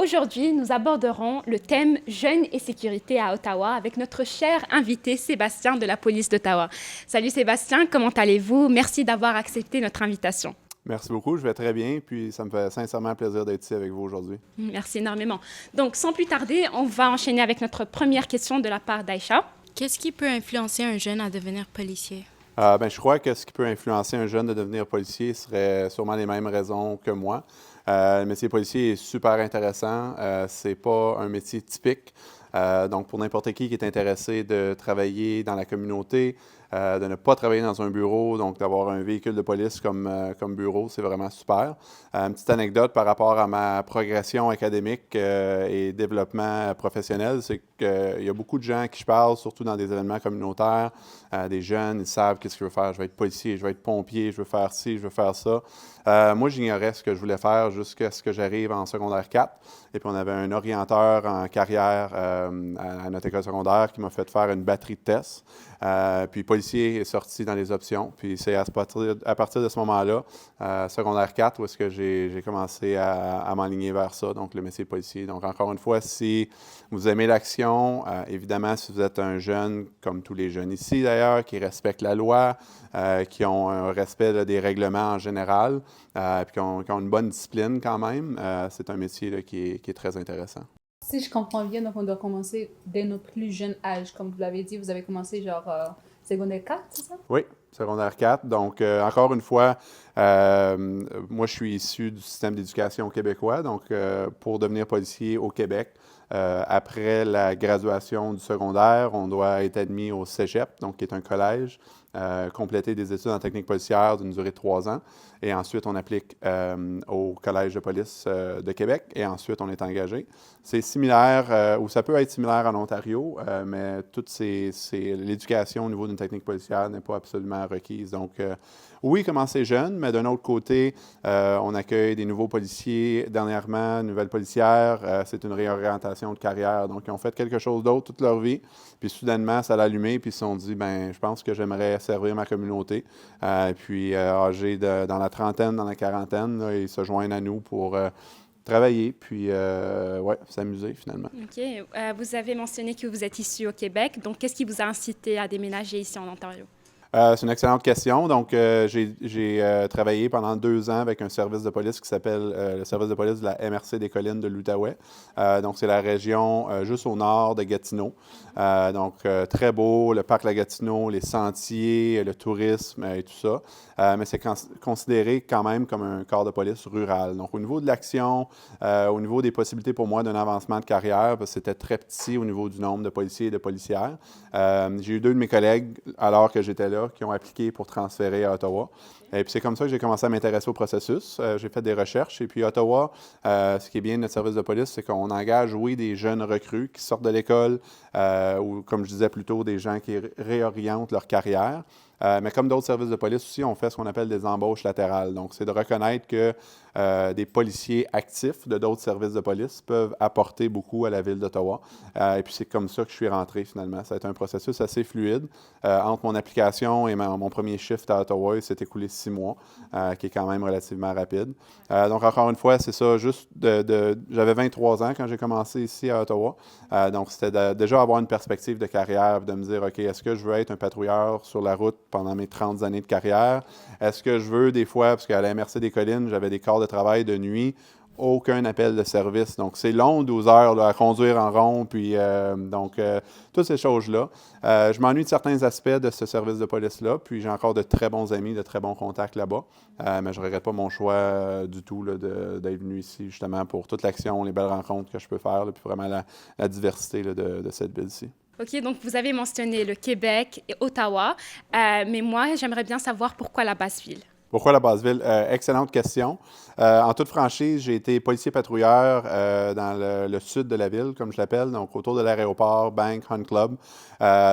aujourd'hui, nous aborderons le thème Jeunes et sécurité à Ottawa avec notre cher invité Sébastien de la police d'Ottawa. Salut Sébastien, comment allez-vous? Merci d'avoir accepté notre invitation. Merci beaucoup, je vais très bien, puis ça me fait sincèrement plaisir d'être ici avec vous aujourd'hui. Merci énormément. Donc, sans plus tarder, on va enchaîner avec notre première question de la part d'Aïcha. Qu'est-ce qui peut influencer un jeune à devenir policier? Je crois que ce qui peut influencer un jeune de devenir policier serait sûrement les mêmes raisons que moi. Le métier policier est super intéressant. C'est pas un métier typique. Donc, pour n'importe qui est intéressé de travailler dans la communauté, de ne pas travailler dans un bureau, donc d'avoir un véhicule de police comme bureau, c'est vraiment super. Une petite anecdote par rapport à ma progression académique et développement professionnel, c'est qu'il y a beaucoup de gens à qui je parle, surtout dans des événements communautaires, des jeunes, ils savent qu'est-ce que je veux faire. Je vais être policier, je vais être pompier, je veux faire ci, je veux faire ça. Moi, j'ignorais ce que je voulais faire jusqu'à ce que j'arrive en secondaire 4. Et puis, on avait un orienteur en carrière à notre école secondaire qui m'a fait faire une batterie de tests. Puis, policier est sorti dans les options. Puis, c'est à partir de ce moment-là, secondaire 4, où est-ce que j'ai commencé à m'enligner vers ça, donc le métier policier. Donc, encore une fois, si vous aimez l'action, évidemment, si vous êtes un jeune, comme tous les jeunes ici d'ailleurs, qui respectent la loi, qui ont un respect là, des règlements en général, puis qui ont une bonne discipline quand même, c'est un métier là, qui est très intéressant. Si je comprends bien, donc on doit commencer dès notre plus jeune âge. Comme vous l'avez dit, vous avez commencé genre secondaire 4, c'est ça? Oui, secondaire 4. Donc, encore une fois, moi, je suis issu du système d'éducation québécois. Donc, pour devenir policier au Québec, après la graduation du secondaire, on doit être admis au cégep, donc qui est un collège, compléter des études en technique policière d'une durée de 3 ans. Et ensuite, on applique au Collège de police de Québec et ensuite, on est engagé. C'est similaire, ou ça peut être similaire en Ontario, mais l'éducation au niveau d'une technique policière n'est pas absolument requise. Donc, oui, commencer jeune, mais d'un autre côté, on accueille des nouveaux policiers. Dernièrement, une nouvelle policière, c'est une réorientation de carrière. Donc, ils ont fait quelque chose d'autre toute leur vie. Puis, soudainement, ça l'a allumé, puis ils se sont dit, ben, je pense que j'aimerais servir ma communauté. Puis, âgés dans la trentaine, dans la quarantaine, là, ils se joignent à nous pour travailler, puis ouais, s'amuser finalement. OK. Vous avez mentionné que vous êtes issu au Québec. Donc, qu'est-ce qui vous a incité à déménager ici en Ontario? C'est une excellente question. Donc, j'ai travaillé pendant 2 ans avec un service de police qui s'appelle le service de police de la MRC des Collines de l'Outaouais. Donc, c'est la région juste au nord de Gatineau. Donc, très beau, le parc La Gatineau, les sentiers, le tourisme et tout ça. Mais c'est considéré quand même comme un corps de police rural. Donc, au niveau de l'action, au niveau des possibilités pour moi d'un avancement de carrière, parce que c'était très petit au niveau du nombre de policiers et de policières. J'ai eu 2 de mes collègues, alors que j'étais là, qui ont appliqué pour transférer à Ottawa. Et puis c'est comme ça que j'ai commencé à m'intéresser au processus. J'ai fait des recherches. Et puis Ottawa, ce qui est bien de notre service de police, c'est qu'on engage, oui, des jeunes recrues qui sortent de l'école ou, comme je disais plus tôt, des gens qui réorientent leur carrière. Mais comme d'autres services de police aussi, on fait ce qu'on appelle des embauches latérales. Donc, c'est de reconnaître que des policiers actifs de d'autres services de police peuvent apporter beaucoup à la ville d'Ottawa. Et puis, c'est comme ça que je suis rentré finalement. Ça a été un processus assez fluide. Entre mon application et mon premier shift à Ottawa, il s'est écoulé 6 mois, qui est quand même relativement rapide. Donc, encore une fois, c'est ça, juste j'avais 23 ans quand j'ai commencé ici à Ottawa. Donc, c'était déjà avoir une perspective de carrière, de me dire, OK, est-ce que je veux être un patrouilleur sur la route pendant mes 30 années de carrière? Est-ce que je veux des fois, parce qu'à la MRC des Collines, j'avais des quarts de travail de nuit, aucun appel de service. Donc, c'est long, 12 heures là, à conduire en rond, puis toutes ces choses-là. Je m'ennuie de certains aspects de ce service de police-là, puis j'ai encore de très bons amis, de très bons contacts là-bas. Mais je ne regrette pas mon choix du tout là, d'être venu ici, justement, pour toute l'action, les belles rencontres que je peux faire, là, puis vraiment la diversité là, de cette ville-ci. OK, donc vous avez mentionné le Québec et Ottawa, mais moi, j'aimerais bien savoir pourquoi la Basse-Ville. Pourquoi la Basse-Ville? Excellente question. En toute franchise, j'ai été policier patrouilleur dans le sud de la ville, comme je l'appelle, donc autour de l'aéroport, Bank, Hunt Club.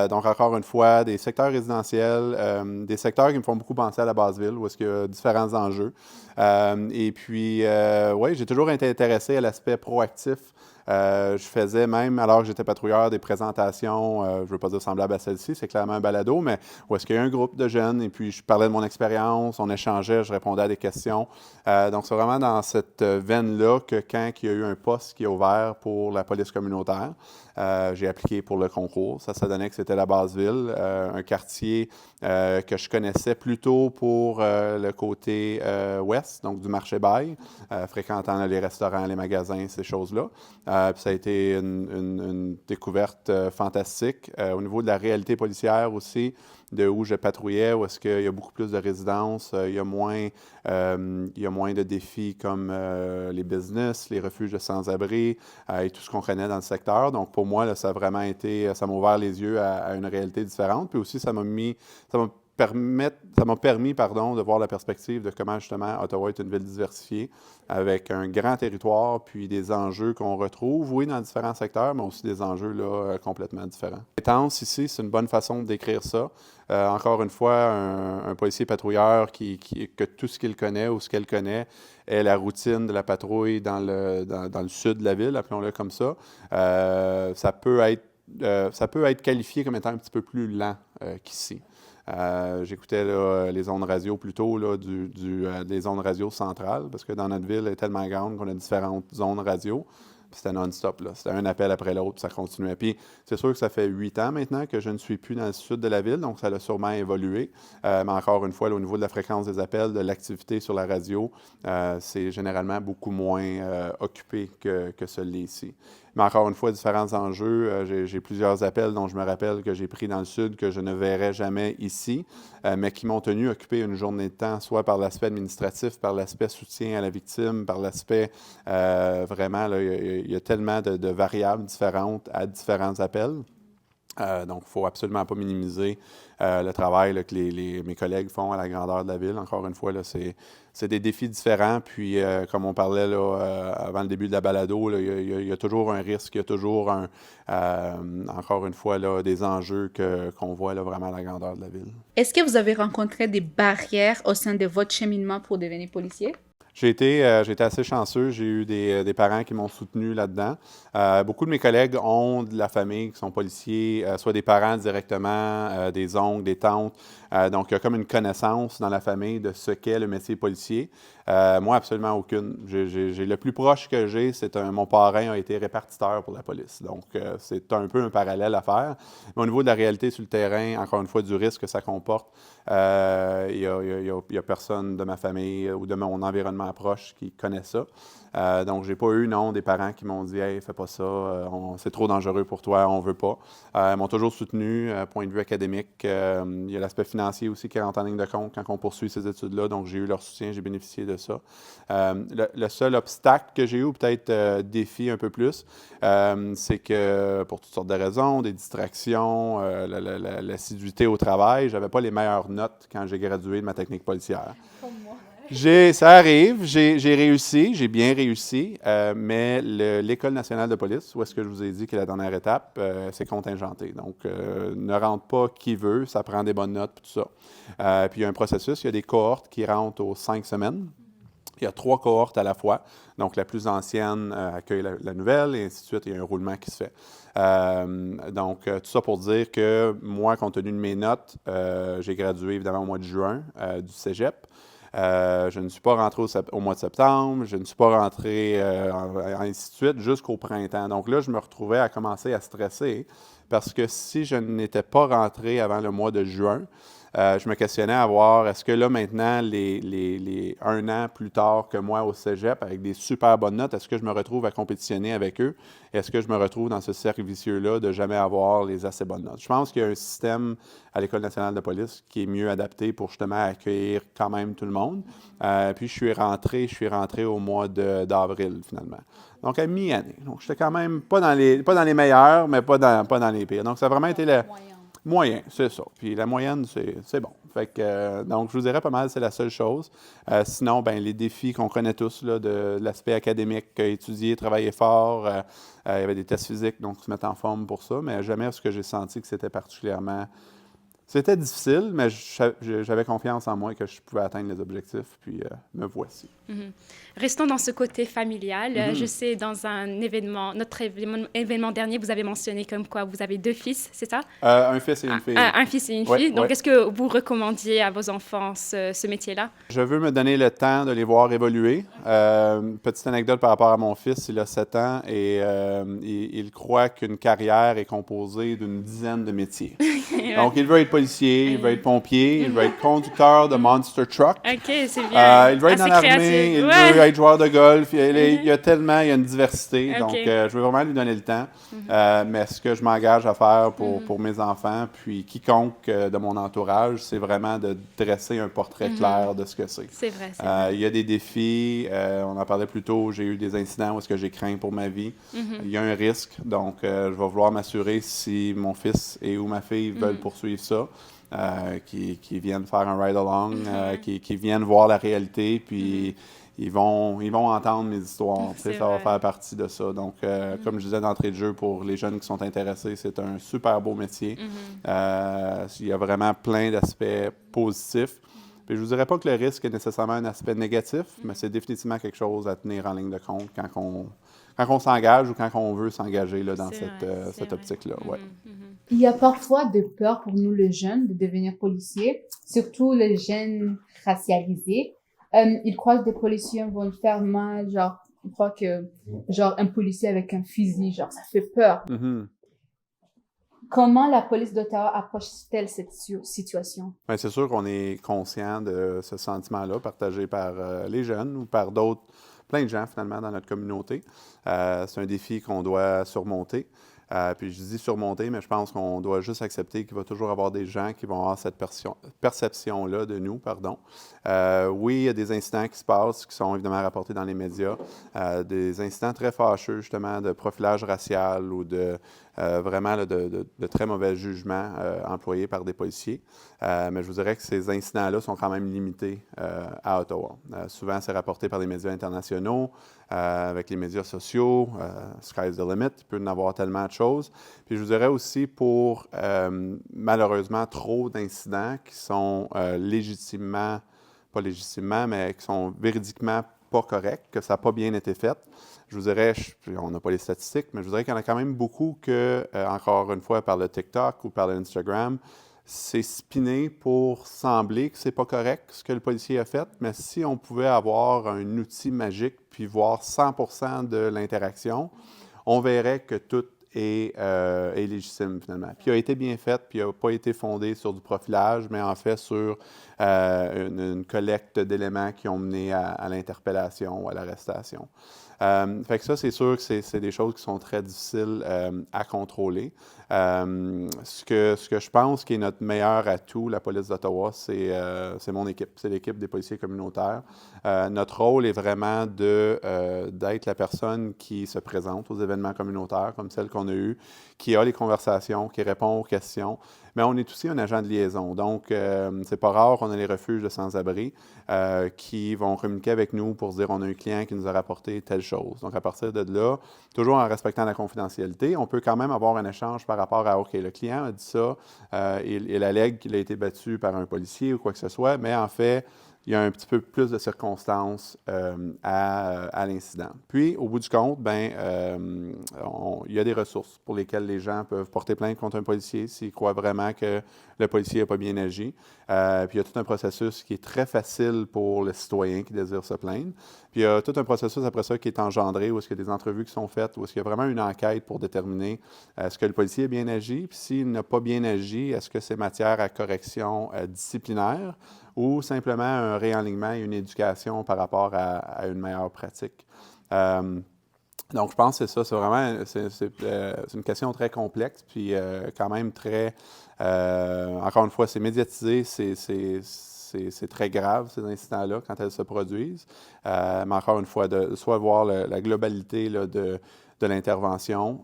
Donc, encore une fois, des secteurs résidentiels, des secteurs qui me font beaucoup penser à la Basse-Ville, où est-ce qu'il y a différents enjeux. Et puis, oui, j'ai toujours été intéressé à l'aspect proactif Je faisais même, alors que j'étais patrouilleur, des présentations, je ne veux pas dire semblables à celle-ci, c'est clairement un balado, mais où est-ce qu'il y a un groupe de jeunes et puis je parlais de mon expérience, on échangeait, je répondais à des questions. Donc, c'est vraiment dans cette veine-là que quand il y a eu un poste qui est ouvert pour la police communautaire, j'ai appliqué pour le concours. Ça donnait que c'était la Basseville, un quartier que je connaissais plutôt pour le côté ouest, donc du marché Bail, fréquentant les restaurants, les magasins, ces choses-là. Puis ça a été une découverte fantastique. Au niveau de la réalité policière aussi, de où je patrouillais, où est-ce qu'il y a beaucoup plus de résidences, il y a moins de défis comme les business, les refuges de sans-abri et tout ce qu'on connaît dans le secteur. Donc, pour moi, là, ça a vraiment été, ça m'a ouvert les yeux à une réalité différente. Puis aussi, ça m'a permis, de voir la perspective de comment, justement, Ottawa est une ville diversifiée, avec un grand territoire, puis des enjeux qu'on retrouve, oui, dans différents secteurs, mais aussi des enjeux là, complètement différents. Intense ici, c'est une bonne façon de décrire ça. Encore une fois, un policier patrouilleur que tout ce qu'il connaît ou ce qu'elle connaît est la routine de la patrouille dans le sud de la ville, appelons-le comme ça. Ça peut être qualifié comme étant un petit peu plus lent qu'ici. J'écoutais là, les ondes radio plutôt, là, des ondes radio centrales, parce que dans notre ville, elle est tellement grande qu'on a différentes zones radio. Puis c'était non-stop, là. C'était un appel après l'autre, puis ça continuait. Puis c'est sûr que ça fait 8 ans maintenant que je ne suis plus dans le sud de la ville, donc ça a sûrement évolué. Mais encore une fois, là, au niveau de la fréquence des appels, de l'activité sur la radio, c'est généralement beaucoup moins occupé que celui ici. Mais encore une fois, différents enjeux. J'ai plusieurs appels dont je me rappelle que j'ai pris dans le sud que je ne verrais jamais ici, mais qui m'ont tenu occupé une journée de temps, soit par l'aspect administratif, par l'aspect soutien à la victime, par l'aspect vraiment, là, il y a tellement de variables différentes à différents appels. Donc, il ne faut absolument pas minimiser le travail là, que mes collègues font à la grandeur de la ville. Encore une fois, là, c'est des défis différents. Puis, comme on parlait là, avant le début de la balado, là, il y a toujours un risque, il y a toujours, encore une fois, là, des enjeux qu'on voit là, vraiment à la grandeur de la ville. Est-ce que vous avez rencontré des barrières au sein de votre cheminement pour devenir policier? J'ai été assez chanceux. J'ai eu des parents qui m'ont soutenu là-dedans. Beaucoup de mes collègues ont de la famille qui sont policiers, soit des parents directement, des oncles, des tantes. Donc, il y a comme une connaissance dans la famille de ce qu'est le métier policier. Moi, absolument aucune. Le plus proche que j'ai, mon parrain a été répartiteur pour la police. Donc, c'est un peu un parallèle à faire. Mais au niveau de la réalité sur le terrain, encore une fois, du risque que ça comporte, il y a personne de ma famille ou de mon environnement proche qui connaît ça. Donc, j'ai pas eu, non, des parents qui m'ont dit « Hey, fais pas ça, c'est trop dangereux pour toi, on veut pas ». Ils m'ont toujours soutenu, point de vue académique. Il y a l'aspect financier aussi qui rentre en ligne de compte quand on poursuit ces études-là. Donc, j'ai eu leur soutien, j'ai bénéficié de ça. Le seul obstacle que j'ai eu, ou peut-être défi un peu plus, c'est que pour toutes sortes de raisons, des distractions, l'assiduité au travail, j'avais pas les meilleures notes quand j'ai gradué de ma technique policière. Comme moi. Ça arrive, j'ai réussi, j'ai bien réussi, mais l'École nationale de police, où est-ce que je vous ai dit que la dernière étape, c'est contingenté. Donc, ne rentre pas qui veut, ça prend des bonnes notes, tout ça. Puis, il y a un processus, il y a des cohortes qui rentrent aux 5 semaines. Il y a 3 cohortes à la fois. Donc, la plus ancienne accueille la nouvelle, et ainsi de suite, il y a un roulement qui se fait. Donc, tout ça pour dire que moi, compte tenu de mes notes, j'ai gradué évidemment au mois de juin du cégep. Je ne suis pas rentré au mois de septembre, je ne suis pas rentré, ainsi de suite, jusqu'au printemps. Donc là, je me retrouvais à commencer à stresser parce que si je n'étais pas rentré avant le mois de juin, je me questionnais à voir, est-ce que là, maintenant, un an plus tard que moi au cégep, avec des super bonnes notes, est-ce que je me retrouve à compétitionner avec eux? Est-ce que je me retrouve dans ce cercle vicieux-là de jamais avoir les assez bonnes notes? Je pense qu'il y a un système à l'École nationale de police qui est mieux adapté pour justement accueillir quand même tout le monde. Puis, je suis rentré au mois d'avril, finalement. Donc, à mi-année. Donc, j'étais quand même pas dans les meilleurs, mais pas dans les pires. Donc, ça a vraiment été moyen, c'est ça. Puis la moyenne, c'est bon. Fait que, donc, je vous dirais pas mal, c'est la seule chose. Sinon, ben les défis qu'on connaît tous, là, de l'aspect académique, étudier, travailler fort, il y avait des tests physiques, donc se mettre en forme pour ça, mais jamais est-ce que j'ai senti que c'était particulièrement C'était difficile, mais j'avais confiance en moi que je pouvais atteindre les objectifs, puis me voici. Restons dans ce côté familial. Je sais, dans notre événement dernier, vous avez mentionné comme quoi vous avez 2 fils, c'est ça? Un fils et une fille. Un fils et une fille. Donc, est-ce que vous recommandiez à vos enfants ce métier-là? Je veux me donner le temps de les voir évoluer. Petite anecdote par rapport à mon fils, il a 7 ans et il croit qu'une carrière est composée d'une dizaine de métiers. Donc, il veut être policier, il veut être pompier, il veut être conducteur de monster truck. OK, c'est bien. Il veut être dans l'armée, il veut être joueur de golf. Il y a une diversité. Okay. Donc, je veux vraiment lui donner le temps. Mais ce que je m'engage à faire pour mes enfants, puis quiconque de mon entourage, c'est vraiment de dresser un portrait clair de ce que c'est. C'est vrai, c'est vrai. Il y a des défis. On en parlait plus tôt. J'ai eu des incidents où est-ce que j'ai craint pour ma vie. Il y a un risque. Donc, je vais vouloir m'assurer si mon fils et ou ma fille veulent poursuivre ça. Qui viennent faire un ride-along, qui viennent voir la réalité, puis ils vont entendre mes histoires. Ça va faire partie de ça. Donc, comme je disais d'entrée de jeu, pour les jeunes qui sont intéressés, c'est un super beau métier. Il y a vraiment plein d'aspects positifs. Puis je ne vous dirais pas que le risque est nécessairement un aspect négatif, mais c'est définitivement quelque chose à tenir en ligne de compte quand on s'engage ou quand on veut s'engager là, dans cette optique-là. Ouais. Il y a parfois de peur pour nous, les jeunes, de devenir policiers, surtout les jeunes racialisés. Ils croient que des policiers vont le faire mal, genre, ils croient que, genre, un policier avec un fusil, genre, ça fait peur. Comment la police d'Ottawa approche-t-elle cette situation? Bien, c'est sûr qu'on est conscient de ce sentiment-là, partagé par les jeunes ou par plein de gens, finalement, dans notre communauté. C'est un défi qu'on doit surmonter. Puis je dis surmonter, mais je pense qu'on doit juste accepter qu'il va toujours avoir des gens qui vont avoir cette perception-là de nous, pardon. Oui, il y a des incidents qui se passent, qui sont évidemment rapportés dans les médias, des incidents très fâcheux, justement, de profilage racial ou de vraiment là, de très mauvais jugements employés par des policiers. Mais je vous dirais que ces incidents-là sont quand même limités à Ottawa. Souvent, c'est rapporté par les médias internationaux, avec les médias sociaux. Sky's the limit, il peut y en avoir tellement de choses. Puis je vous dirais aussi pour, malheureusement, trop d'incidents qui sont légitimement, pas légitimement, mais qui sont véridiquement pas corrects, que ça n'a pas bien été fait. Je vous dirais, on n'a pas les statistiques, mais je vous dirais qu'il y en a quand même beaucoup que, encore une fois, par le TikTok ou par l'Instagram, c'est spiné pour sembler que c'est pas correct ce que le policier a fait, mais si on pouvait avoir un outil magique puis voir 100% de l'interaction, on verrait que tout est légitime finalement. Puis il a été bien fait, puis il n'a pas été fondé sur du profilage, mais en fait sur une collecte d'éléments qui ont mené à l'interpellation ou à l'arrestation. Fait que ça, c'est sûr que c'est des choses qui sont très difficiles à contrôler. Ce que je pense qui est notre meilleur atout, la police d'Ottawa, c'est mon équipe, c'est l'équipe des policiers communautaires. Notre rôle est vraiment d'être la personne qui se présente aux événements communautaires, comme celle qu'on a eue, qui a les conversations, qui répond aux questions. Mais on est aussi un agent de liaison. Donc, c'est pas rare qu'on a les refuges de sans-abri qui vont communiquer avec nous pour se dire on a un client qui nous a rapporté telle chose. Donc, à partir de là, toujours en respectant la confidentialité, on peut quand même avoir un échange par rapport à OK, le client a dit ça, il allègue qu'il a été battu par un policier ou quoi que ce soit, mais en fait, il y a un petit peu plus de circonstances à l'incident. Puis, au bout du compte, il y a des ressources pour lesquelles les gens peuvent porter plainte contre un policier s'ils croient vraiment que le policier n'a pas bien agi. Puis, il y a tout un processus qui est très facile pour le citoyen qui désire se plaindre. Puis, il y a tout un processus après ça qui est engendré, où est-ce qu'il y a des entrevues qui sont faites, où est-ce qu'il y a vraiment une enquête pour déterminer est-ce que le policier a bien agi, puis s'il n'a pas bien agi, est-ce que c'est matière à correction disciplinaire ou simplement un réalignement et une éducation par rapport à une meilleure pratique. Donc, je pense que c'est ça. C'est vraiment c'est une question très complexe, puis quand même très... encore une fois, c'est médiatisé, c'est très grave, ces incidents-là, quand elles se produisent. Mais encore une fois, soit voir la globalité là, de l'intervention,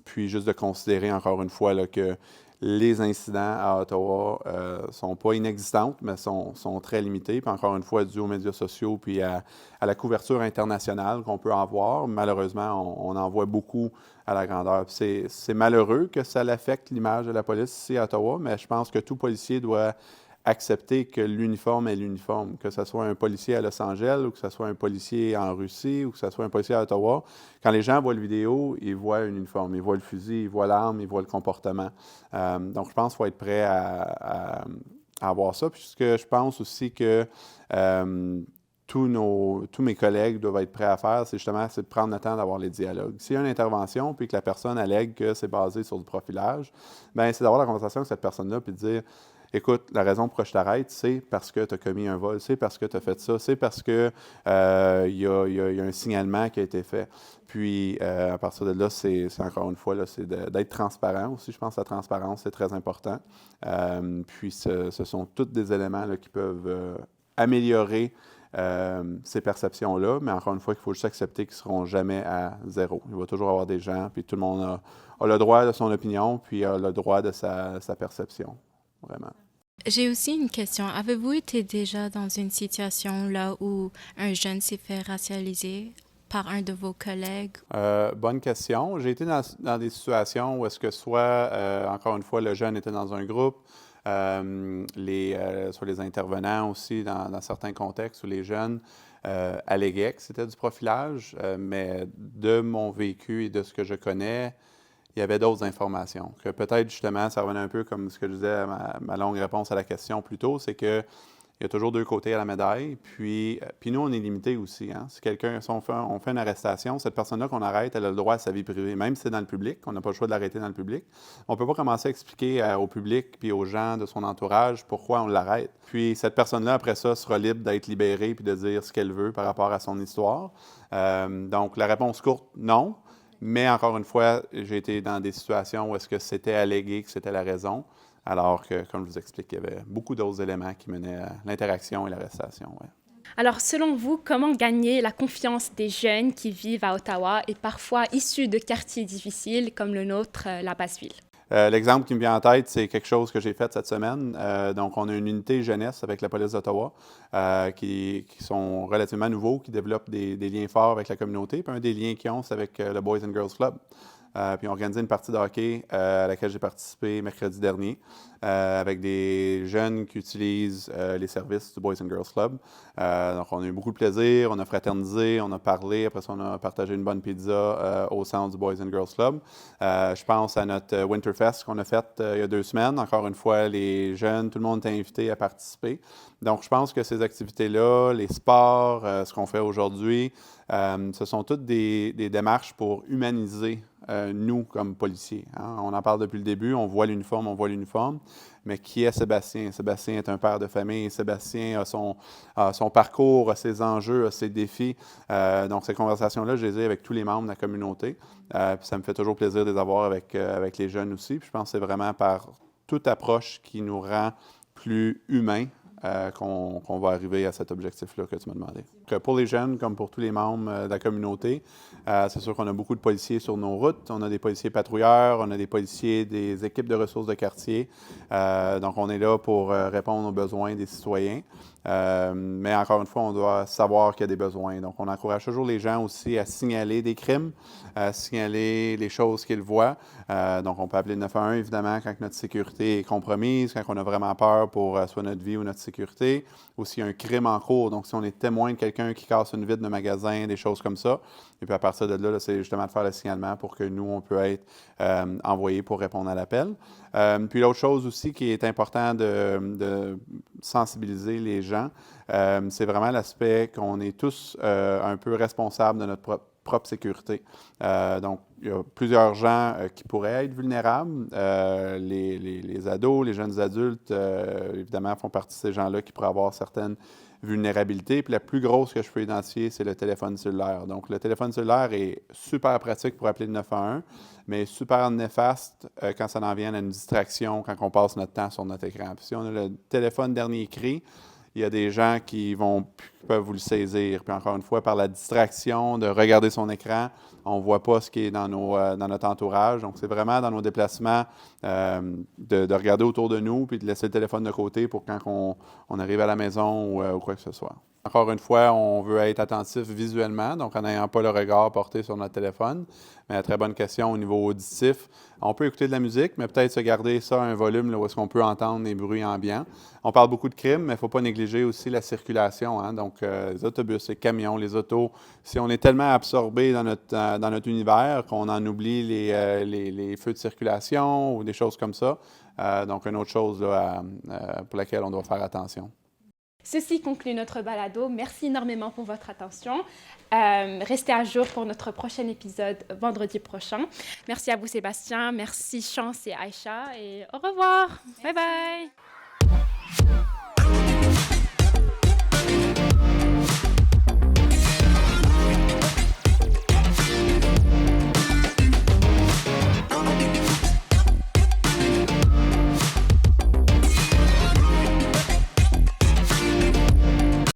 puis juste de considérer, encore une fois, là, que les incidents à Ottawa ne sont pas inexistants, mais sont très limités. Puis encore une fois, dû aux médias sociaux puis à la couverture internationale qu'on peut avoir. Malheureusement, on en voit beaucoup à la grandeur. Puis c'est malheureux que ça affecte l'image de la police ici à Ottawa, mais je pense que tout policier doit accepter que l'uniforme est l'uniforme, que ce soit un policier à Los Angeles ou que ce soit un policier en Russie ou que ce soit un policier à Ottawa. Quand les gens voient la vidéo, ils voient un uniforme, ils voient le fusil, ils voient l'arme, ils voient le comportement. Donc, je pense qu'il faut être prêt à avoir ça. Puis, ce que je pense aussi que tous mes collègues doivent être prêts à faire, c'est de prendre le temps d'avoir les dialogues. S'il y a une intervention puis que la personne allègue que c'est basé sur du profilage, bien, c'est d'avoir la conversation avec cette personne-là puis de dire: écoute, la raison pourquoi je t'arrête, c'est parce que tu as commis un vol, c'est parce que tu as fait ça, c'est parce que y a un signalement qui a été fait. Puis, à partir de là, c'est encore une fois, là, c'est d'être transparent aussi. Je pense que la transparence, c'est très important. Puis, ce sont tous des éléments là, qui peuvent améliorer ces perceptions-là, mais encore une fois, il faut juste accepter qu'ils ne seront jamais à zéro. Il va toujours avoir des gens, puis tout le monde a le droit de son opinion, puis a le droit de sa perception. Vraiment. J'ai aussi une question. Avez-vous été déjà dans une situation là où un jeune s'est fait racialiser par un de vos collègues? Bonne question. J'ai été dans des situations où est-ce que soit, encore une fois, le jeune était dans un groupe, soit les intervenants aussi dans certains contextes où les jeunes alléguaient que c'était du profilage, mais de mon vécu et de ce que je connais, il y avait d'autres informations. Que peut-être, justement, ça revenait un peu comme ce que je disais, ma longue réponse à la question plus tôt, c'est qu'il y a toujours deux côtés à la médaille. Puis nous, on est limité aussi. Hein? Si on fait une arrestation, cette personne-là qu'on arrête, elle a le droit à sa vie privée, même si c'est dans le public. On n'a pas le choix de l'arrêter dans le public. On ne peut pas commencer à expliquer au public puis aux gens de son entourage pourquoi on l'arrête. Puis cette personne-là, après ça, sera libre d'être libérée puis de dire ce qu'elle veut par rapport à son histoire. Donc, la réponse courte, non. Mais encore une fois, j'ai été dans des situations où est-ce que c'était allégué que c'était la raison, alors que, comme je vous explique, il y avait beaucoup d'autres éléments qui menaient à l'interaction et l'arrestation. Ouais. Alors, selon vous, comment gagner la confiance des jeunes qui vivent à Ottawa et parfois issus de quartiers difficiles comme le nôtre, la Basse-Ville? L'exemple qui me vient en tête, c'est quelque chose que j'ai fait cette semaine. Donc, on a une unité jeunesse avec la police d'Ottawa qui sont relativement nouveaux, qui développent des liens forts avec la communauté. Puis un des liens qu'ils ont, c'est avec le Boys and Girls Club. Puis on organisé une partie de hockey à laquelle j'ai participé mercredi dernier avec des jeunes qui utilisent les services du Boys and Girls Club. Donc on a eu beaucoup de plaisir, on a fraternisé, on a parlé, après ça on a partagé une bonne pizza au centre du Boys and Girls Club. Je pense à notre Winterfest qu'on a fait il y a 2 semaines. Encore une fois, les jeunes, tout le monde est invité à participer. Donc je pense que ces activités-là, les sports, ce qu'on fait aujourd'hui, ce sont toutes des démarches pour humaniser nous, comme policiers. Hein. On en parle depuis le début, on voit l'uniforme, mais qui est Sébastien? Sébastien est un père de famille, Sébastien a son parcours, a ses enjeux, a ses défis. Donc, ces conversations-là, je les ai avec tous les membres de la communauté. Puis ça me fait toujours plaisir de les avoir avec les jeunes aussi. Puis je pense que c'est vraiment par toute approche qui nous rend plus humains qu'on va arriver à cet objectif-là que tu m'as demandé. Pour les jeunes, comme pour tous les membres de la communauté, c'est sûr qu'on a beaucoup de policiers sur nos routes. On a des policiers patrouilleurs, on a des policiers des équipes de ressources de quartier. Donc, on est là pour répondre aux besoins des citoyens. Mais encore une fois, on doit savoir qu'il y a des besoins. Donc, on encourage toujours les gens aussi à signaler des crimes, à signaler les choses qu'ils voient. Donc, on peut appeler le 911, évidemment, quand notre sécurité est compromise, quand on a vraiment peur pour soit notre vie ou notre sécurité, ou s'il y a un crime en cours. Donc, si on est témoin de quelqu'un qui casse une vitre de magasin, des choses comme ça. Et puis, à partir de là, c'est justement de faire le signalement pour que nous, on peut être envoyés pour répondre à l'appel. Puis, l'autre chose aussi qui est important de sensibiliser les gens, c'est vraiment l'aspect qu'on est tous un peu responsables de notre propre sécurité. Donc, il y a plusieurs gens qui pourraient être vulnérables. Les ados, les jeunes adultes, évidemment, font partie de ces gens-là qui pourraient avoir certaines vulnérabilités. Puis la plus grosse que je peux identifier, c'est le téléphone cellulaire. Donc, le téléphone cellulaire est super pratique pour appeler le 911, mais super néfaste quand ça en vient à une distraction, quand on passe notre temps sur notre écran. Puis si on a le téléphone dernier cri, il y a des gens qui peuvent vous le saisir. Puis encore une fois, par la distraction de regarder son écran, on ne voit pas ce qui est dans notre entourage. Donc, c'est vraiment dans nos déplacements de regarder autour de nous puis de laisser le téléphone de côté pour quand on arrive à la maison ou quoi que ce soit. Encore une fois, on veut être attentif visuellement, donc en n'ayant pas le regard porté sur notre téléphone. Mais très bonne question au niveau auditif. On peut écouter de la musique, mais peut-être se garder ça à un volume là, où est-ce qu'on peut entendre les bruits ambiants. On parle beaucoup de crimes, mais il ne faut pas négliger aussi la circulation. Hein? Donc, les autobus, les camions, les autos. Si on est tellement absorbé dans notre univers qu'on en oublie les feux de circulation ou des choses comme ça. Donc, une autre chose là, pour laquelle on doit faire attention. Ceci conclut notre balado. Merci énormément pour votre attention. Restez à jour pour notre prochain épisode vendredi prochain. Merci à vous, Sébastien. Merci, Chance et Aïcha. Et au revoir. Bye bye.